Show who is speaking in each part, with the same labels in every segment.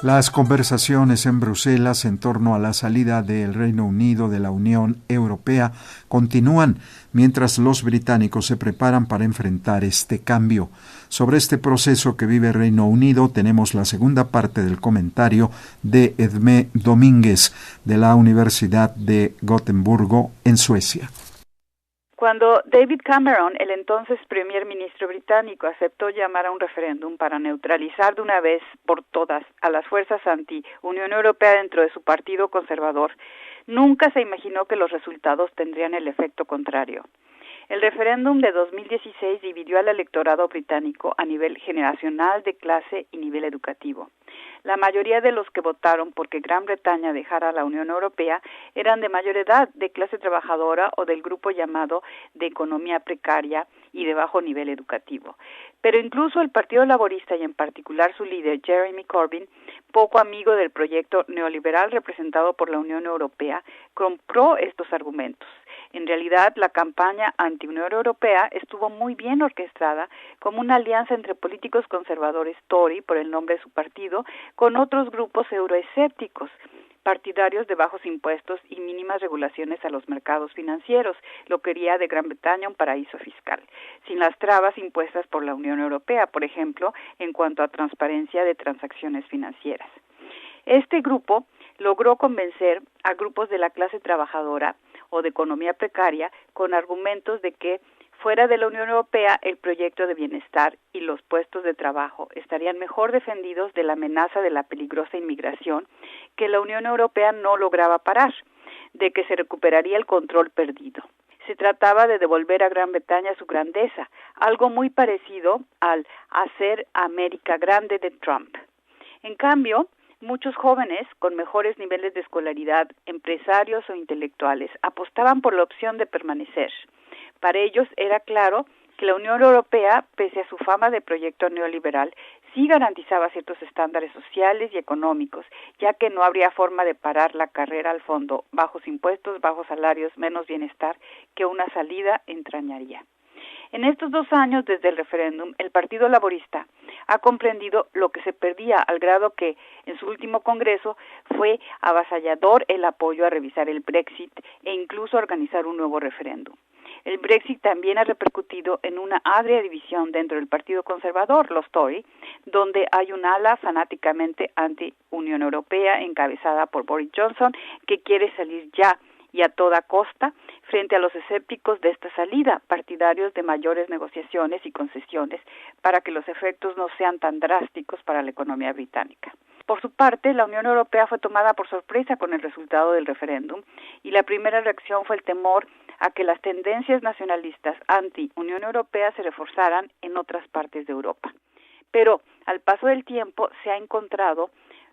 Speaker 1: Las conversaciones en Bruselas en torno a la salida del Reino Unido de la Unión Europea continúan mientras los británicos se preparan para enfrentar este cambio. Sobre este proceso que vive el Reino Unido tenemos la segunda parte del comentario de Edmé Domínguez de la Universidad de Gotemburgo en Suecia.
Speaker 2: Cuando David Cameron, el entonces primer ministro británico, aceptó llamar a un referéndum para neutralizar de una vez por todas a las fuerzas anti-Unión Europea dentro de su partido conservador, nunca se imaginó que los resultados tendrían el efecto contrario. El referéndum de 2016 dividió al electorado británico a nivel generacional, de clase y nivel educativo. La mayoría de los que votaron porque Gran Bretaña dejara la Unión Europea eran de mayor edad, de clase trabajadora o del grupo llamado de economía precaria y de bajo nivel educativo. Pero incluso el Partido Laborista y en particular su líder Jeremy Corbyn, poco amigo del proyecto neoliberal representado por la Unión Europea, compró estos argumentos. En realidad, la campaña anti-Unión Europea estuvo muy bien orquestada como una alianza entre políticos conservadores Tory, por el nombre de su partido, con otros grupos euroescépticos, partidarios de bajos impuestos y mínimas regulaciones a los mercados financieros, lo que haría de Gran Bretaña un paraíso fiscal, sin las trabas impuestas por la Unión Europea, por ejemplo, en cuanto a transparencia de transacciones financieras. Este grupo logró convencer a grupos de la clase trabajadora o de economía precaria con argumentos de que fuera de la Unión Europea el proyecto de bienestar y los puestos de trabajo estarían mejor defendidos de la amenaza de la peligrosa inmigración que la Unión Europea no lograba parar, de que se recuperaría el control perdido. Se trataba de devolver a Gran Bretaña su grandeza, algo muy parecido al hacer América grande de Trump. En cambio, muchos jóvenes con mejores niveles de escolaridad, empresarios o intelectuales, apostaban por la opción de permanecer. Para ellos era claro que la Unión Europea, pese a su fama de proyecto neoliberal, sí garantizaba ciertos estándares sociales y económicos, ya que no habría forma de parar la carrera al fondo, bajos impuestos, bajos salarios, menos bienestar, que una salida entrañaría. En estos 2 años desde el referéndum, el Partido Laborista ha comprendido lo que se perdía al grado que en su último congreso fue avasallador el apoyo a revisar el Brexit e incluso a organizar un nuevo referéndum. El Brexit también ha repercutido en una agria división dentro del Partido Conservador, los Tory, donde hay un ala fanáticamente anti-Unión Europea encabezada por Boris Johnson que quiere salir ya y a toda costa frente a los escépticos de esta salida, partidarios de mayores negociaciones y concesiones para que los efectos no sean tan drásticos para la economía británica. Por su parte, la Unión Europea fue tomada por sorpresa con el resultado del referéndum y la primera reacción fue el temor a que las tendencias nacionalistas anti-Unión Europea se reforzaran en otras partes de Europa. Pero al paso del tiempo se ha encontrado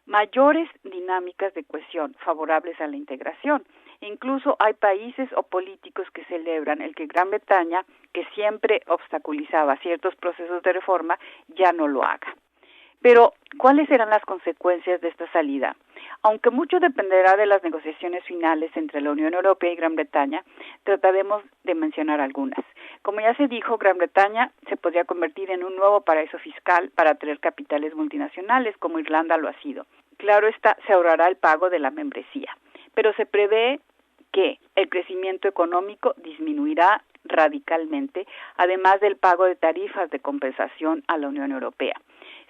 Speaker 2: mayores dinámicas de cohesión favorables a la integración. Incluso hay países o políticos que celebran el que Gran Bretaña, que siempre obstaculizaba ciertos procesos de reforma, ya no lo haga. Pero, ¿cuáles serán las consecuencias de esta salida? Aunque mucho dependerá de las negociaciones finales entre la Unión Europea y Gran Bretaña, trataremos de mencionar algunas. Como ya se dijo, Gran Bretaña se podría convertir en un nuevo paraíso fiscal para atraer capitales multinacionales, como Irlanda lo ha sido. Claro está, se ahorrará el pago de la membresía, pero se prevé que el crecimiento económico disminuirá radicalmente, además del pago de tarifas de compensación a la Unión Europea.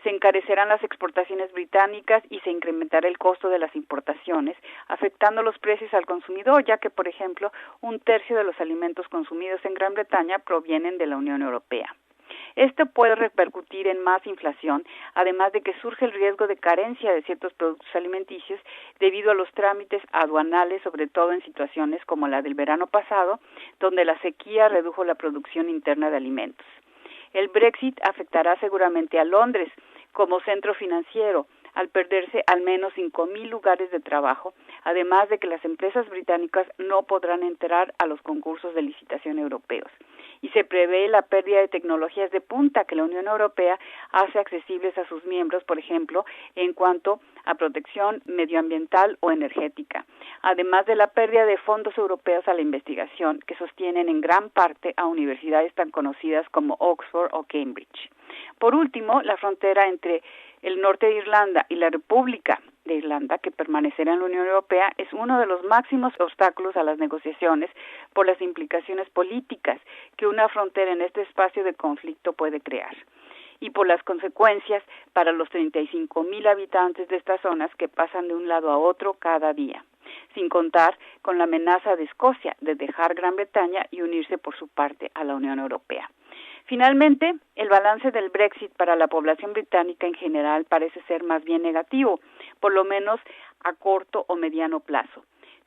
Speaker 2: Se encarecerán las exportaciones británicas y se incrementará el costo de las importaciones, afectando los precios al consumidor, ya que, por ejemplo, 1/3 de los alimentos consumidos en Gran Bretaña provienen de la Unión Europea. Esto puede repercutir en más inflación, además de que surge el riesgo de carencia de ciertos productos alimenticios debido a los trámites aduanales, sobre todo en situaciones como la del verano pasado, donde la sequía redujo la producción interna de alimentos. El Brexit afectará seguramente a Londres como centro financiero, al perderse al menos 5,000 lugares de trabajo, además de que las empresas británicas no podrán entrar a los concursos de licitación europeos. Y se prevé la pérdida de tecnologías de punta que la Unión Europea hace accesibles a sus miembros, por ejemplo, en cuanto a protección medioambiental o energética, además de la pérdida de fondos europeos a la investigación que sostienen en gran parte a universidades tan conocidas como Oxford o Cambridge. Por último, la frontera entre El norte de Irlanda y la República de Irlanda, que permanecerá en la Unión Europea, es uno de los máximos obstáculos a las negociaciones por las implicaciones políticas que una frontera en este espacio de conflicto puede crear, y por las consecuencias para los 35,000 habitantes de estas zonas que pasan de un lado a otro cada día, sin contar con la amenaza de Escocia de dejar Gran Bretaña y unirse por su parte a la Unión Europea. Finalmente, el balance del Brexit para la población británica en general parece ser más bien negativo, por lo menos a corto o mediano plazo.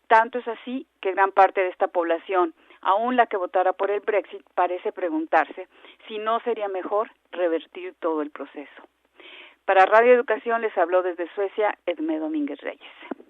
Speaker 2: Tanto es así que gran parte de esta población, aún la que votara por el Brexit, parece preguntarse si no sería mejor revertir todo el proceso. Para Radio Educación les habló desde Suecia Edmé Domínguez Reyes.